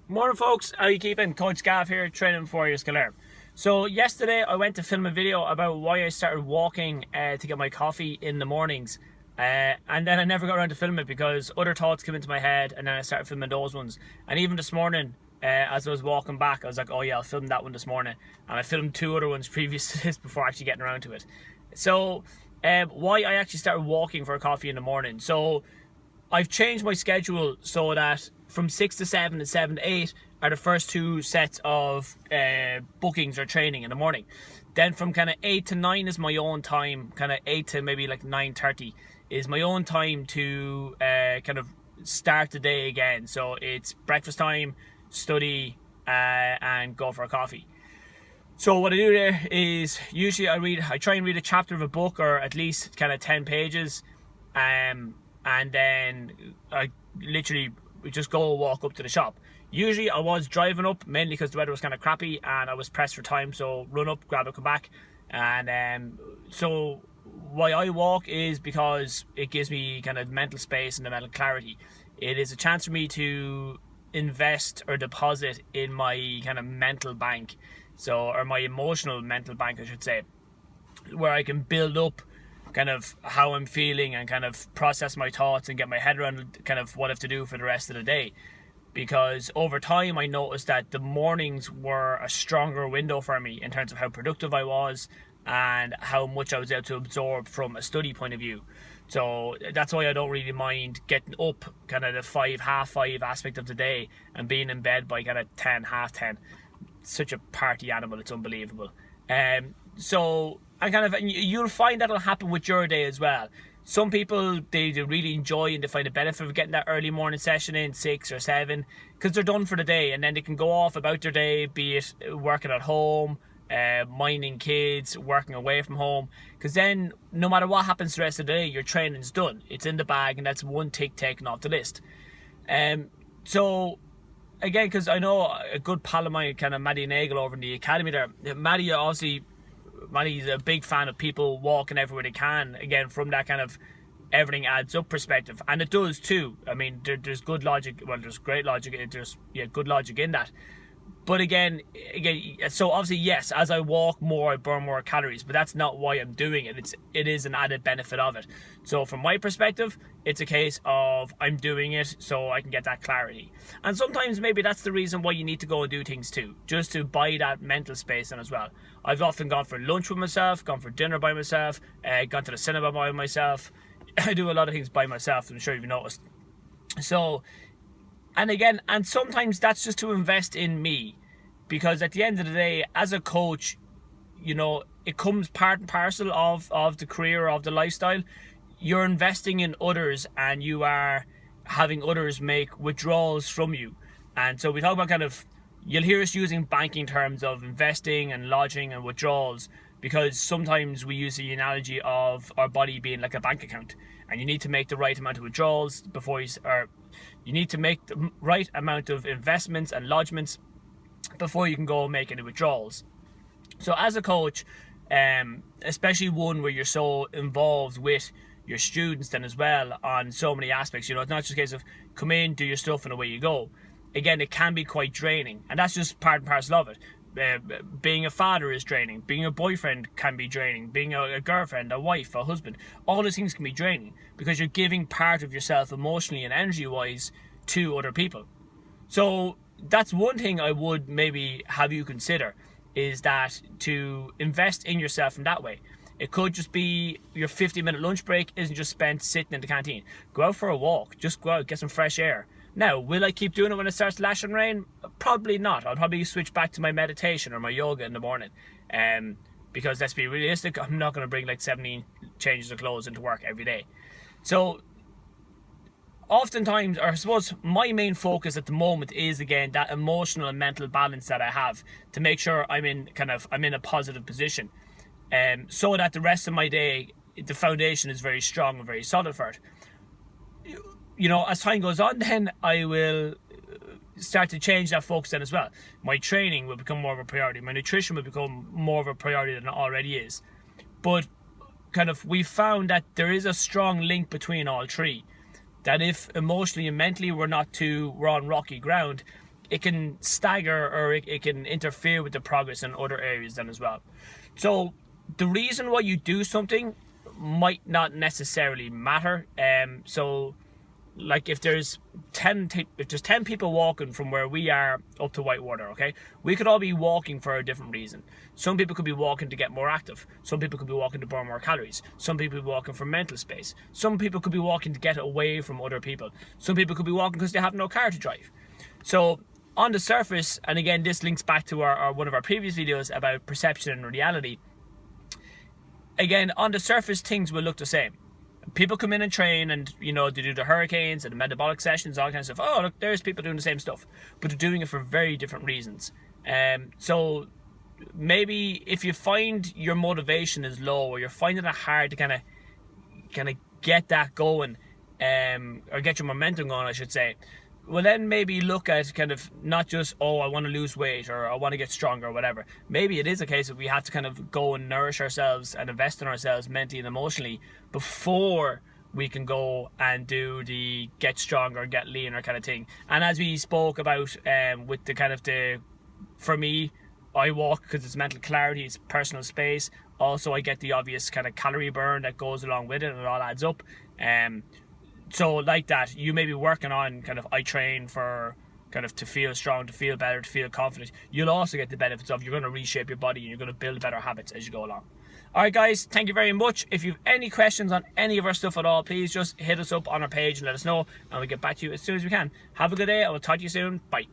Morning folks, how you keeping? Coach Gav here, training for your Kildare. So yesterday I went to film a video about why I started walking to get my coffee in the mornings, and then I never got around to filming it because other thoughts came into my head, and then I started filming those ones. And even this morning, as I was walking back, I was like, oh yeah, I'll film that one this morning, and I filmed two other ones previous to this before actually getting around to it. So why I actually started walking for a coffee in the morning. So I've changed my schedule so that from 6 to 7 and 7 to 8 are the first two sets of bookings or training in the morning. Then from kind of 8 to 9 is my own time. Kind of 8 to maybe like 9:30 is my own time to kind of start the day again. So it's breakfast time, study, and go for a coffee. So what I do there is usually I try and read a chapter of a book, or at least kind of 10 pages, and then I literally just go walk up to the shop. Usually I was driving up, mainly because the weather was kind of crappy and I was pressed for time, so run up, grab it, come back. And so why I walk is because it gives me kind of mental space and the mental clarity. It is a chance for me to invest or deposit in my kind of mental bank, or my emotional mental bank I should say, where I can build up kind of how I'm feeling and kind of process my thoughts and get my head around kind of what I have to do for the rest of the day. Because over time I noticed that the mornings were a stronger window for me in terms of how productive I was and how much I was able to absorb from a study point of view. So that's why I don't really mind getting up kind of the half five aspect of the day and being in bed by kind of 10, half 10. Such a party animal, it's unbelievable. So and kind of you'll find that'll happen with your day as well. Some people they really enjoy and they find a benefit of getting that early morning session in 6 or 7 because they're done for the day, and then they can go off about their day, be it working at home, minding kids, working away from home, because then no matter what happens the rest of the day, your training's done, it's in the bag, and that's one tick taken off the list. So again, because I know a good pal of mine, kind of Maddie Nagel over in the academy there, Maddie's a big fan of people walking everywhere they can, again from that kind of everything adds up perspective, and it does too. I mean, there's good logic, well there's great logic, there's good logic in that. But again, so obviously yes, as I walk more I burn more calories, but that's not why I'm doing it. It is an added benefit of it. So from my perspective, it's a case of I'm doing it so I can get that clarity. And sometimes maybe that's the reason why you need to go and do things too, just to buy that mental space in as well. I've often gone for lunch with myself, gone for dinner by myself, gone to the cinema by myself. I do a lot of things by myself, I'm sure you've noticed. So, and sometimes that's just to invest in me, because at the end of the day, as a coach, it comes part and parcel of the career, of the lifestyle. You're investing in others and you are having others make withdrawals from you. And so we talk about you'll hear us using banking terms of investing and lodging and withdrawals, because sometimes we use the analogy of our body being like a bank account, and you need to make the right amount of withdrawals you need to make the right amount of investments and lodgements before you can go make any withdrawals. So as a coach, especially one where you're so involved with your students then as well on so many aspects, it's not just a case of come in, do your stuff and away you go. Again, it can be quite draining, and that's just part and parcel of it. Being a father is draining, being a boyfriend can be draining, being a girlfriend, a wife, a husband, all those things can be draining because you're giving part of yourself emotionally and energy wise to other people. So that's one thing I would maybe have you consider, is that to invest in yourself in that way. It could just be your 50-minute lunch break isn't just spent sitting in the canteen. Go out for a walk, just go out, get some fresh air. Now, will I keep doing it when it starts lashing rain? Probably not. I'll probably switch back to my meditation or my yoga in the morning. Because let's be realistic, I'm not going to bring like 17 changes of clothes into work every day. So oftentimes, or I suppose my main focus at the moment is again that emotional and mental balance that I have to make sure I'm in a positive position, so that the rest of my day, the foundation is very strong and very solid for it. As time goes on, then I will start to change that focus then as well. My training will become more of a priority. My nutrition will become more of a priority than it already is. But we found that there is a strong link between all three. That if emotionally and mentally we're on rocky ground, it can stagger, or it can interfere with the progress in other areas then as well. So the reason why you do something might not necessarily matter. So like if there's 10 people walking from where we are up to Whitewater, okay, we could all be walking for a different reason. Some people could be walking to get more active. Some people could be walking to burn more calories. Some people could be walking for mental space. Some people could be walking to get away from other people. Some people could be walking because they have no car to drive. So on the surface, and again this links back to our one of our previous videos about perception and reality, again on the surface things will look the same. People come in and train, and you know, they do the hurricanes and the metabolic sessions, all kinds of stuff. Oh, look, there's people doing the same stuff, but they're doing it for very different reasons. So maybe if you find your motivation is low, or you're finding it hard to kind of get that going, or get your momentum going, I should say, well then maybe look at kind of not just, oh, I want to lose weight, or I want to get stronger, or whatever. Maybe it is a case that we have to kind of go and nourish ourselves and invest in ourselves mentally and emotionally before we can go and do the get stronger, get leaner kind of thing. And as we spoke about with the kind of for me, I walk because it's mental clarity, it's personal space. Also, I get the obvious kind of calorie burn that goes along with it, and it all adds up. So like that, you may be working on kind of, I train for kind of to feel strong, to feel better, to feel confident. You'll also get the benefits of, you're going to reshape your body and you're going to build better habits as you go along. Alright guys, thank you very much. If you have any questions on any of our stuff at all, please just hit us up on our page and let us know, and we'll get back to you as soon as we can. Have a good day. I will talk to you soon. Bye.